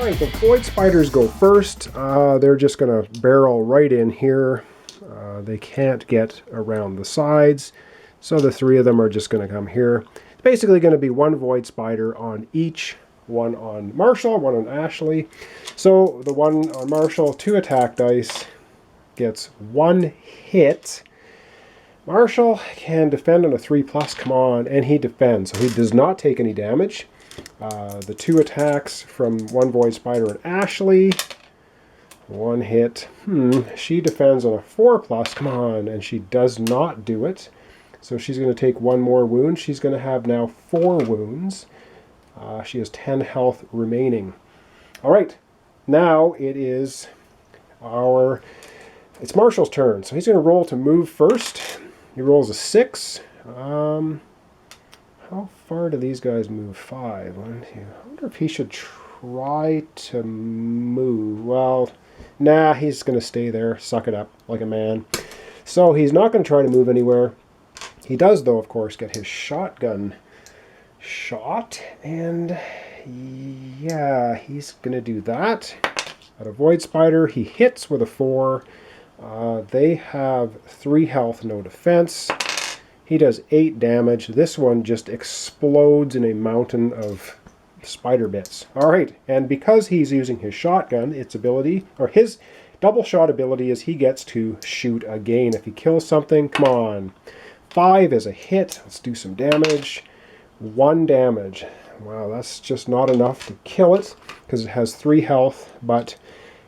Alright, the void spiders go first. They're just going to barrel right in here. They can't get around the sides, so the three of them are just going to come here. It's basically going to be one void spider on each. One on Marshall, one on Ashley. So the one on Marshall, 2 attack dice, gets 1 hit. Marshall can defend on a 3+, come on, and he defends, so he does not take any damage. The 2 attacks from one void spider and Ashley, 1 hit. She defends on a 4+, come on, and she does not do it. So she's going to take 1 more wound. She's going to have now 4 wounds. She has 10 health remaining. All right, now it's Marshall's turn. So he's going to roll to move first. He rolls a 6. How far do these guys move? 5. 1, 2. I wonder if he should try to move. Well, nah, he's going to stay there, suck it up like a man. So he's not going to try to move anywhere. He does, though, of course, get his shotgun shot, and yeah, he's going to do that. At a void spider, he hits with a 4. They have 3 health, no defense. He does 8 damage. This one just explodes in a mountain of spider bits. All right, and because he's using his shotgun, its ability, or his double shot ability, is he gets to shoot again. If he kills something, come on. 5 is a hit. Let's do some damage. 1 damage. Wow, that's just not enough to kill it because it has 3 health, but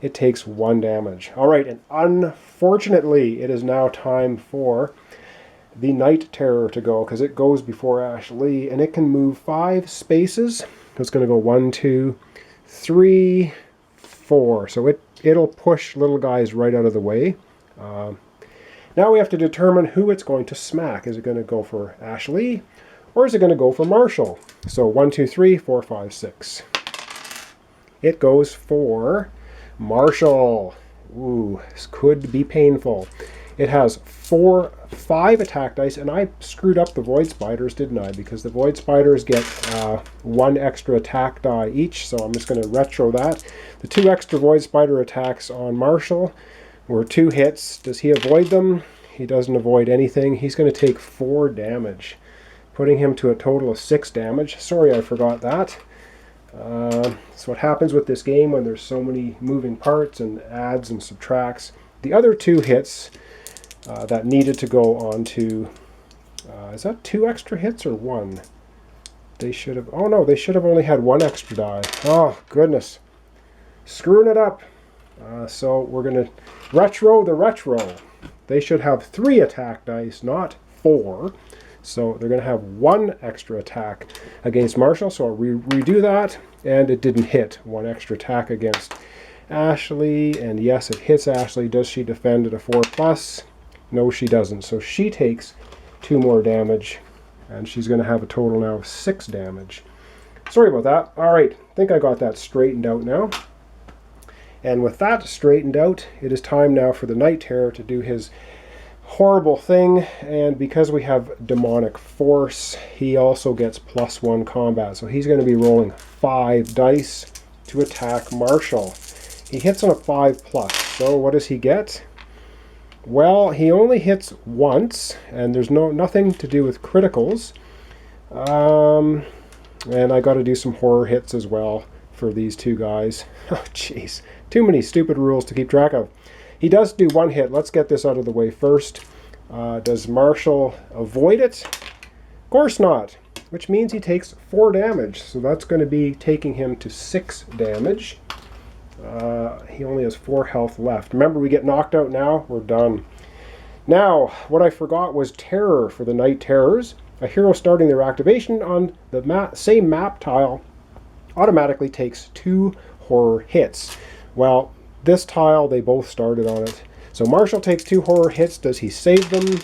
it takes 1 damage. All right, and unfortunately, it is now time for the Night Terror to go because it goes before Ashley, and it can move 5 spaces. It's going to go 1, 2, 3, 4. So it'll push little guys right out of the way. Now we have to determine who it's going to smack. Is it going to go for Ashley, or is it going to go for Marshall? So 1, 2, 3, 4, 5, 6. It goes for Marshall. Ooh, this could be painful. It has 5 attack dice, and I screwed up the void spiders, didn't I? Because the void spiders get 1 extra attack die each, so I'm just going to retro that. The 2 extra void spider attacks on Marshall were 2 hits. Does he avoid them? He doesn't avoid anything. He's going to take 4 damage, putting him to a total of 6 damage. Sorry, I forgot that. That's what happens with this game when there's so many moving parts and adds and subtracts. The other 2 hits that needed to go on to, is that 2 extra hits or 1? They should have, oh no, they should have only had 1 extra die. Oh, goodness. Screwing it up. So we're going to retro the retro. They should have 3 attack dice, not 4. So they're going to have 1 extra attack against Marshall. So I'll redo that, and it didn't hit. 1 extra attack against Ashley, and yes, it hits Ashley. Does she defend at a 4+? No, she doesn't. So she takes 2 more damage, and she's going to have a total now of 6 damage. Sorry about that. All right, I think I got that straightened out now. And with that straightened out, it is time now for the Night Terror to do his horrible thing, and because we have demonic force, he also gets +1 combat. So he's going to be rolling 5 dice to attack Marshall. He hits on a 5+. So what does he get? Well, he only hits once, and there's nothing to do with criticals. And I got to do some horror hits as well for these 2 guys. Oh, jeez. Too many stupid rules to keep track of. He does do 1 hit. Let's get this out of the way first. Does Marshall avoid it? Of course not, which means he takes 4 damage. So that's going to be taking him to 6 damage. He only has 4 health left. Remember, we get knocked out now, we're done. Now, what I forgot was Terror for the Night Terrors. A hero starting their activation on the same map tile automatically takes 2 horror hits. Well, this tile, they both started on it. So Marshall takes 2 horror hits. Does he save them?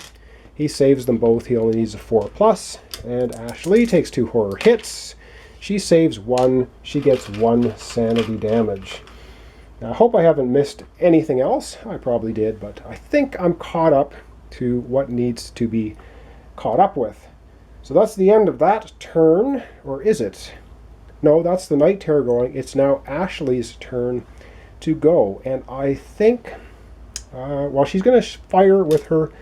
He saves them both. He only needs a 4+. And Ashley takes 2 horror hits. She saves 1. She gets 1 sanity damage. Now, I hope I haven't missed anything else. I probably did, but I think I'm caught up to what needs to be caught up with. So that's the end of that turn, or is it? no, that's the Night Terror going. It's now Ashley's turn to go. And I think, well, she's going to fire with her.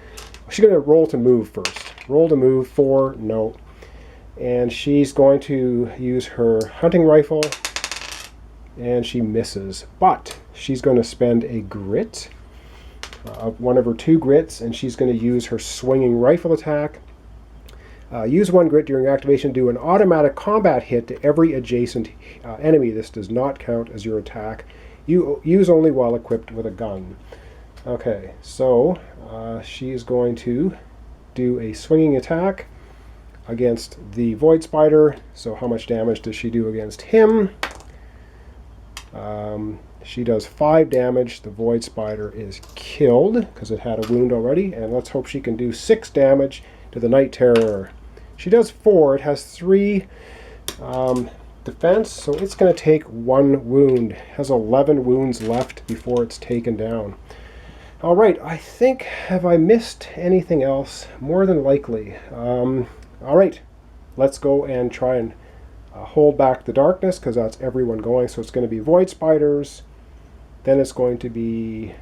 She's going to roll to move first. Roll to move 4, no. And she's going to use her hunting rifle. And she misses. But she's going to spend a grit, one of her 2 grits, and she's going to use her swinging rifle attack. Use 1 grit during activation. Do an automatic combat hit to every adjacent enemy. This does not count as your attack. You use only while equipped with a gun. Okay, so she is going to do a swinging attack against the Void Spider. So how much damage does she do against him? She does 5 damage. The Void Spider is killed because it had a wound already. And let's hope she can do 6 damage to the Night Terror. She does 4. It has 3 defense, so it's going to take 1 wound. It has 11 wounds left before it's taken down. All right, I think, have I missed anything else? More than likely. All right, let's go and try and hold back the darkness, because that's everyone going. So it's going to be Void Spiders, then it's going to be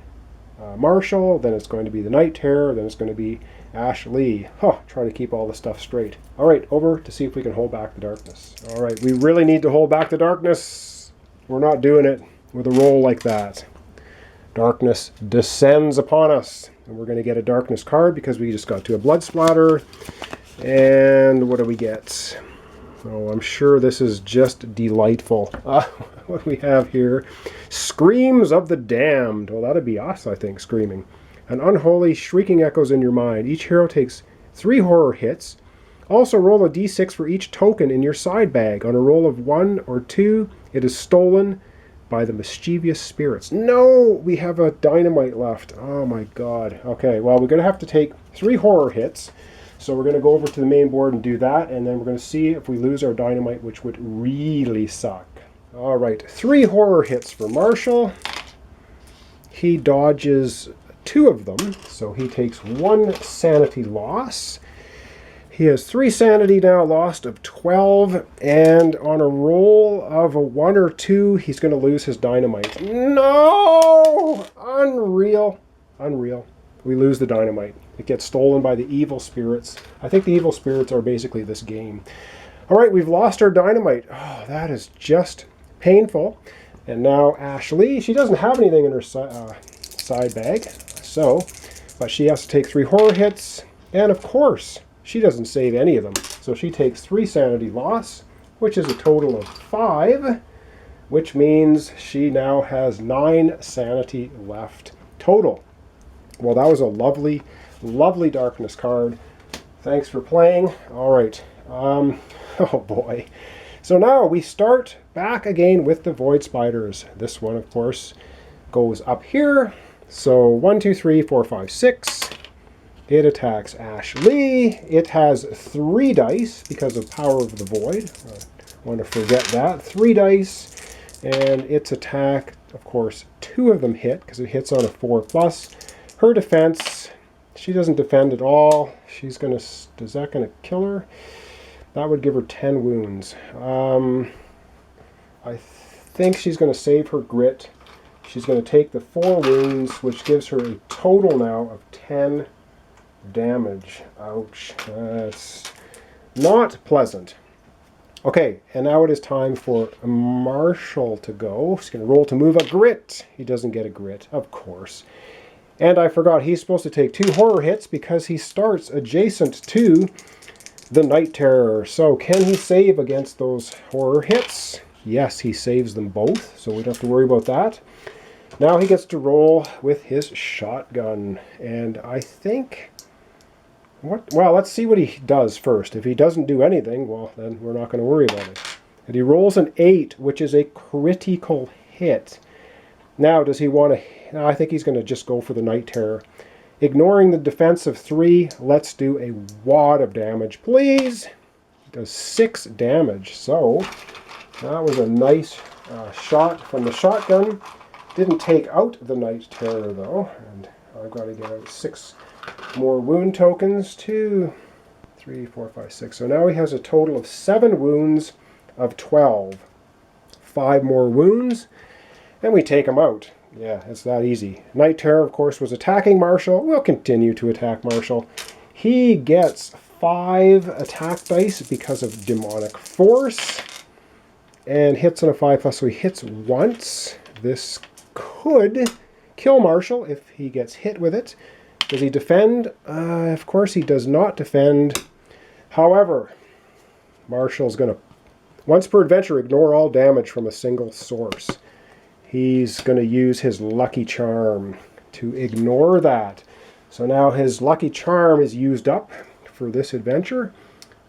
Marshall, then it's going to be the Night Terror, then it's going to be Ashley. Try to keep all the stuff straight. All right, over to see if we can hold back the darkness. All right, we really need to hold back the darkness. We're not doing it with a roll like that. Darkness descends upon us. And we're going to get a darkness card because we just got to a blood splatter. And what do we get? Oh, I'm sure this is just delightful. What we have here. Screams of the Damned. Well, that'd be us, I think, screaming. An unholy shrieking echoes in your mind. Each hero takes 3 horror hits. Also roll a d6 for each token in your side bag. On a roll of 1 or 2, it is stolen by the mischievous spirits. No, we have a dynamite left. Oh my god. Okay, well, we're going to have to take 3 horror hits. So we're going to go over to the main board and do that, and then we're going to see if we lose our dynamite, which would really suck. All right, 3 horror hits for Marshall. He dodges 2 of them, so he takes 1 sanity loss. He has 3 sanity now, lost of 12, and on a roll of a 1 or 2, he's going to lose his dynamite. No! Unreal. Unreal. We lose the dynamite. It gets stolen by the evil spirits. I think the evil spirits are basically this game. All right, we've lost our dynamite. Oh, that is just painful. And now Ashley, she doesn't have anything in her side bag, but she has to take 3 horror hits, and of course, she doesn't save any of them. So she takes 3 sanity loss, which is a total of 5, which means she now has 9 sanity left total. Well, that was a lovely, lovely darkness card. Thanks for playing. All right. Oh boy. So now we start back again with the Void Spiders. This one, of course, goes up here. So 1, 2, 3, 4, 5, 6. It attacks Ashley. It has 3 dice because of Power of the Void. I want to forget that. 3 dice. And its attack, of course, 2 of them hit because it hits on a 4+. Her defense, she doesn't defend at all. She's going to, is that going to kill her? That would give her 10 wounds. I think she's going to save her grit. She's going to take the 4 wounds, which gives her a total now of 10 damage. Ouch. That's not pleasant. Okay, and now it is time for Marshall to go. He's going to roll to move a grit. He doesn't get a grit, of course. And I forgot, he's supposed to take 2 horror hits because he starts adjacent to the Night Terror. So can he save against those horror hits? Yes, he saves them both, so we don't have to worry about that. Now he gets to roll with his shotgun. And I think, well, let's see what he does first. If he doesn't do anything, well, then we're not going to worry about it. And he rolls an 8, which is a critical hit. Now, does he want to... No, I think he's going to just go for the Night Terror. Ignoring the defense of 3, let's do a wad of damage, please. It does 6 damage, so that was a nice shot from the shotgun. Didn't take out the Night Terror, though. And I've got to get out 6 more wound tokens. 2, 3, 4, 5, 6. So now he has a total of 7 wounds of 12. 5 more wounds, and we take him out. Yeah, it's that easy. Night Terror, of course, was attacking Marshall. We'll continue to attack Marshall. He gets 5 attack dice because of Demonic Force, and hits on a 5+, so he hits once. This could kill Marshall if he gets hit with it. Does he defend? Of course he does not defend. However, Marshall's going to, once per adventure, ignore all damage from a single source. He's going to use his Lucky Charm to ignore that. So now his Lucky Charm is used up for this adventure.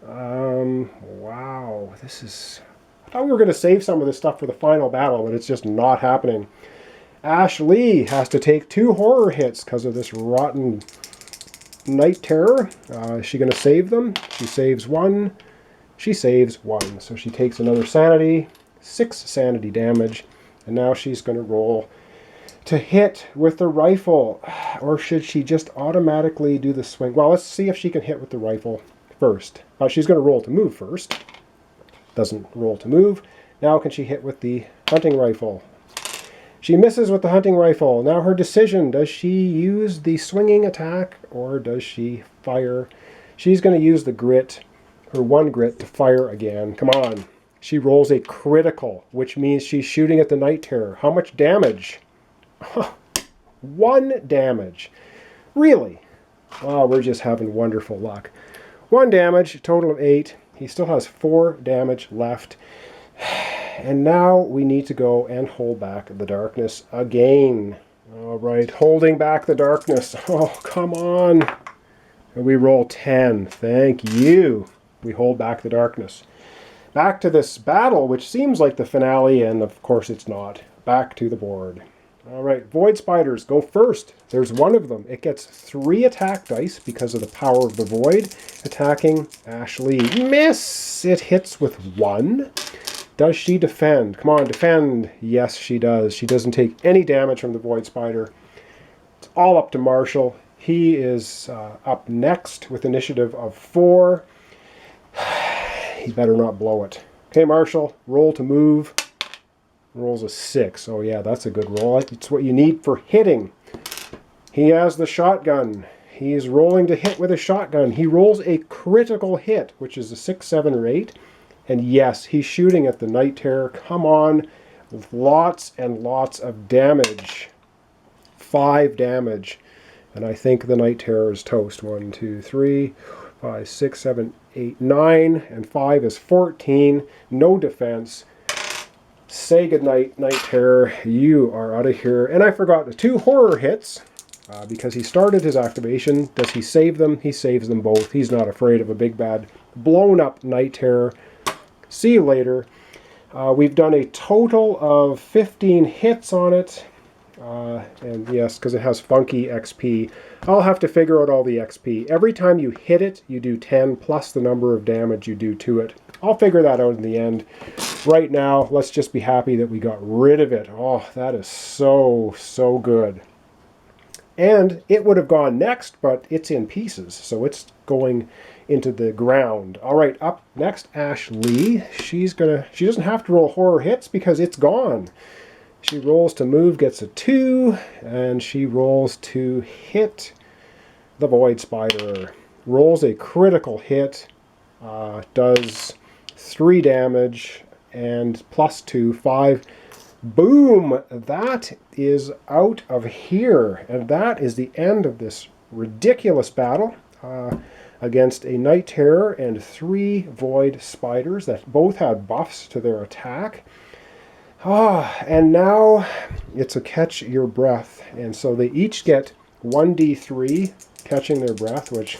Wow, this is... I thought we were going to save some of this stuff for the final battle, but it's just not happening. Ash Lee has to take 2 horror hits because of this rotten Night Terror. Is she going to save them? She saves 1. She saves 1. So she takes another sanity, 6 sanity damage. And now she's going to roll to hit with the rifle. Or should she just automatically do the swing? Well, let's see if she can hit with the rifle first. She's going to roll to move first. Doesn't roll to move. Now can she hit with the hunting rifle? She misses with the hunting rifle. Now her decision, does she use the swinging attack or does she fire? She's going to use the grit, her 1 grit, to fire again. Come on. She rolls a critical, which means she's shooting at the Night Terror. How much damage? 1 damage. Really? Oh, we're just having wonderful luck. 1 damage, total of 8. He still has 4 damage left. And now we need to go and hold back the darkness again. All right, holding back the darkness. Oh, come on. And we roll 10. Thank you. We hold back the darkness. Back to this battle, which seems like the finale, and of course it's not. Back to the board. All right, Void Spiders go first. There's 1 of them. It gets 3 attack dice because of the power of the Void. Attacking Ashley. Miss! It hits with 1. Does she defend? Come on, defend. Yes, she does. She doesn't take any damage from the Void Spider. It's all up to Marshall. He is up next with initiative of 4. He better not blow it. Okay, Marshall, roll to move. Rolls a 6. Oh yeah, that's a good roll. It's what you need for hitting. He has the shotgun. He's rolling to hit with a shotgun. He rolls a critical hit, which is a 6, 7, or 8. And yes, he's shooting at the Night Terror. Come on. With lots and lots of damage. 5 damage. And I think the Night Terror is toast. 1, 2, 3, 5, 6, 7, 8, 9. And 5 is 14. No defense. Say goodnight, Night Terror. You are out of here. And I forgot the 2 horror hits. Because he started his activation. Does he save them? He saves them both. He's not afraid of a big bad blown up Night Terror. See you later. We've done a total of 15 hits on it. And yes, because it has funky XP. I'll have to figure out all the XP. Every time you hit it, you do 10 plus the number of damage you do to it. I'll figure that out in the end. Right now, let's just be happy that we got rid of it. Oh, that is so, so good. And it would have gone next, but it's in pieces. So it's going into the ground. All right, up next, Ash Lee. She doesn't have to roll horror hits because it's gone. She rolls to move, gets a 2, and she rolls to hit the Void Spider. Rolls a critical hit, does 3 damage, and plus 2, 5. Boom! That is out of here. And that is the end of this ridiculous battle against a Night Terror and 3 Void Spiders that both had buffs to their attack. And now it's a catch your breath. And so they each get 1d3 catching their breath, which,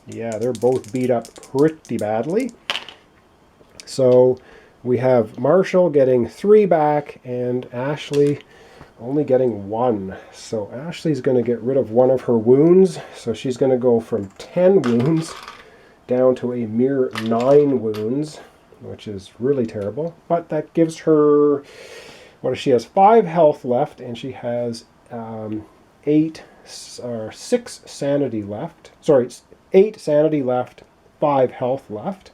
yeah, they're both beat up pretty badly. So we have Marshall getting 3 back and Ashley only getting 1. So Ashley's going to get rid of 1 of her wounds. So she's going to go from 10 wounds down to a mere 9 wounds, which is really terrible. But that gives her, she has 5 health left, and she has 6 sanity left. Sorry, 8 sanity left, 5 health left.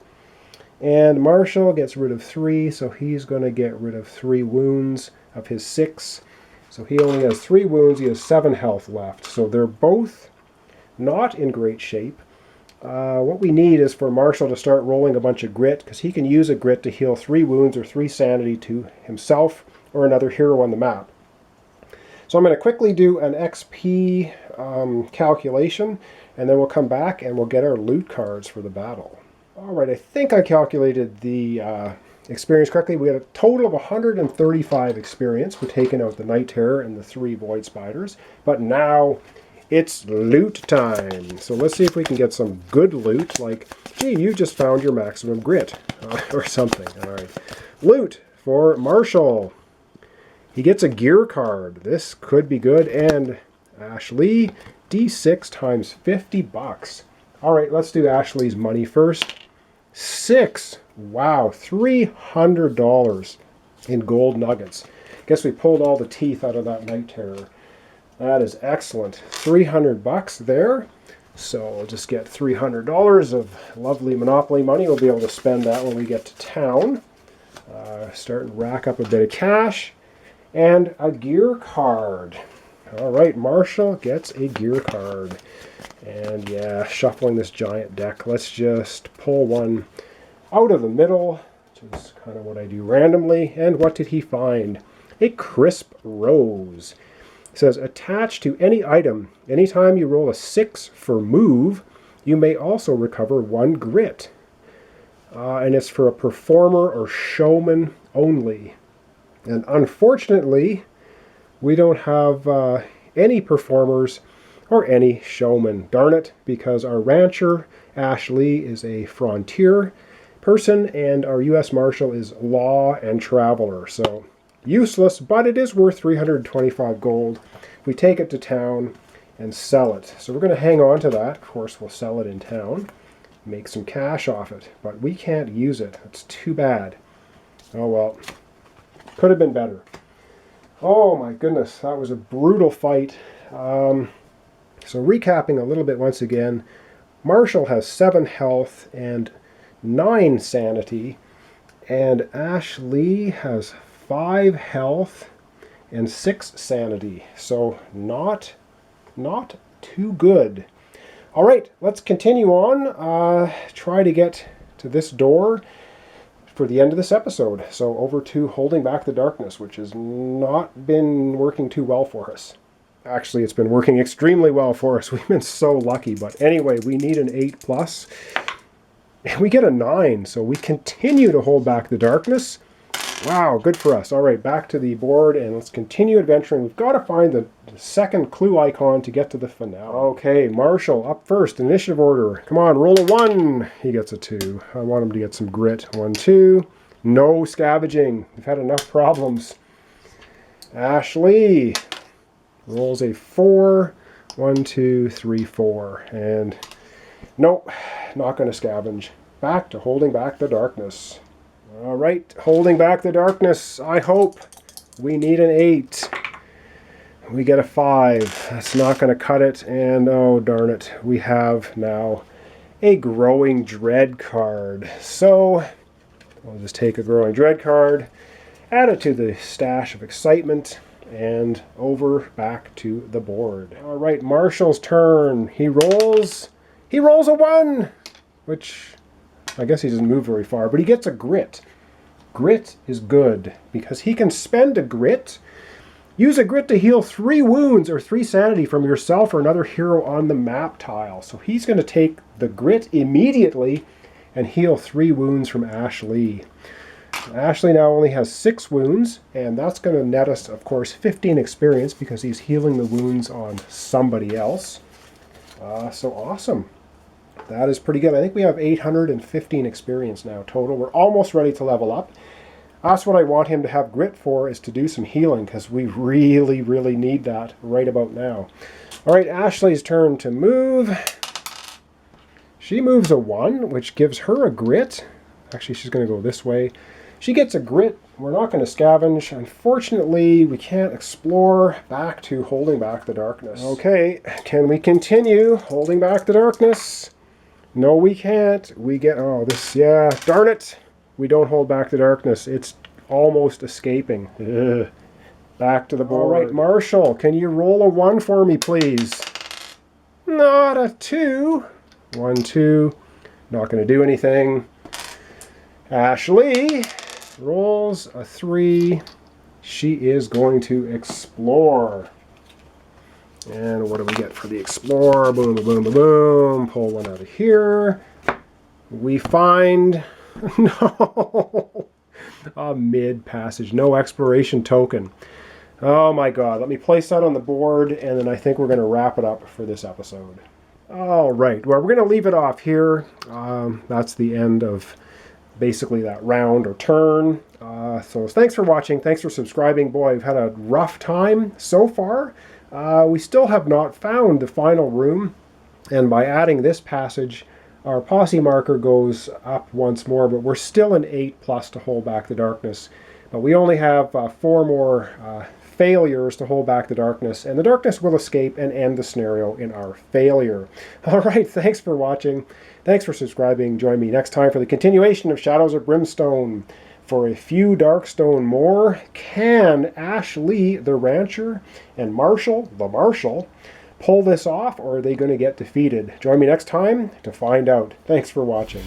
And Marshall gets rid of 3, so he's going to get rid of 3 wounds of his 6. So he only has 3 wounds. He has 7 health left. So they're both not in great shape. What we need is for Marshall to start rolling a bunch of grit, because he can use a grit to heal 3 wounds or 3 sanity to himself or another hero on the map. So I'm going to quickly do an XP calculation, and then we'll come back and we'll get our loot cards for the battle. Alright, I think I calculated the experience correctly. We had a total of 135 experience for taking out the Night Terror and the 3 Void Spiders. But now it's loot time. So let's see if we can get some good loot, like, gee, you just found your maximum grit, or something. Alright, loot for Marshall. He gets a gear card. This could be good. And Ashley, D6 times 50 bucks. Alright, let's do Ashley's money first. 6. Wow, $300 in gold nuggets. Guess we pulled all the teeth out of that Night Terror. That is excellent. 300 bucks there. So we'll just get $300 of lovely Monopoly money. We'll be able to spend that when we get to town. Start and rack up a bit of cash. And a gear card. Alright, Marshall gets a gear card. And yeah, shuffling this giant deck. Let's just pull one out of the middle, which is kind of what I do randomly. And what did he find? A crisp rose. It says, attached to any item, anytime you roll a 6 for move, you may also recover 1 grit. And it's for a performer or showman only. And unfortunately, we don't have any performers or any showmen. Darn it, because our rancher, Ashley, is a frontier person, and our U.S. Marshal is law and traveler. So useless, but it is worth 325 gold if we take it to town and sell it. So we're going to hang on to that. Of course, we'll sell it in town, make some cash off it, but we can't use it. It's too bad. Oh well, could have been better. Oh my goodness, that was a brutal fight. So recapping a little bit once again, Marshall has 7 health and 9 sanity, and Ashley has 5 health and 6 sanity. So not too good. All right, let's continue on. Try to get to this door for the end of this episode. So over to Holding Back the Darkness, which has not been working too well for us. Actually, it's been working extremely well for us. We've been so lucky. But anyway, we need an 8+. And we get a 9. So we continue to hold back the darkness. Wow, good for us. All right, back to the board, and let's continue adventuring. We've got to find the second clue icon to get to the finale. Okay, Marshall up first. Initiative order. Come on, roll a 1. He gets a 2. I want him to get some grit. 1, 2. No scavenging. We've had enough problems. Ashley rolls a 4. 1, 2, 3, 4. And nope, not going to scavenge. Back to Holding Back the Darkness. All right, Holding Back the Darkness. I hope. We need an 8. We get a 5. That's not going to cut it. And oh, darn it. We have now a Growing Dread card. So we'll just take a Growing Dread card, add it to the stash of excitement, and over back to the board. All right, Marshall's turn. He rolls a 1, which I guess he doesn't move very far, but he gets a grit. Grit is good because he can spend a grit. Use a grit to heal 3 wounds or 3 sanity from yourself or another hero on the map tile. So he's going to take the grit immediately and heal 3 wounds from Ashley. Ashley now only has 6 wounds, and that's going to net us, of course, 15 experience because he's healing the wounds on somebody else. So awesome. That is pretty good. I think we have 815 experience now total. We're almost ready to level up. That's what I want him to have grit for, is to do some healing, because we really, really need that right about now. All right, Ashley's turn to move. She moves a 1, which gives her a grit. Actually, she's going to go this way. She gets a grit. We're not going to scavenge. Unfortunately, we can't explore. Back to Holding Back the Darkness. Okay, can we continue Holding Back the Darkness? No, we can't. We get, oh, this, yeah, darn it. We don't hold back the darkness. It's almost escaping. Ugh. Back to the board. All right, Marshall, can you roll a 1 for me, please? Not a 2. 1, 2. Not going to do anything. Ashley rolls a 3. She is going to explore. And what do we get for the explore? Boom, boom, boom, boom, boom. Pull one out of here. We find, no, a mid-passage. No exploration token. Oh my god. Let me place that on the board, and then I think we're going to wrap it up for this episode. All right. Well, we're going to leave it off here. That's the end of basically that round or turn. So thanks for watching. Thanks for subscribing. Boy, I've had a rough time so far. We still have not found the final room, and by adding this passage, our posse marker goes up once more, but we're still an 8+ to hold back the darkness. But we only have 4 more failures to hold back the darkness, and the darkness will escape and end the scenario in our failure. All right, thanks for watching. Thanks for subscribing. Join me next time for the continuation of Shadows of Brimstone. For a few Darkstone more, can Ashley, the rancher, and Marshall, the marshal, pull this off, or are they going to get defeated? Join me next time to find out. Thanks for watching.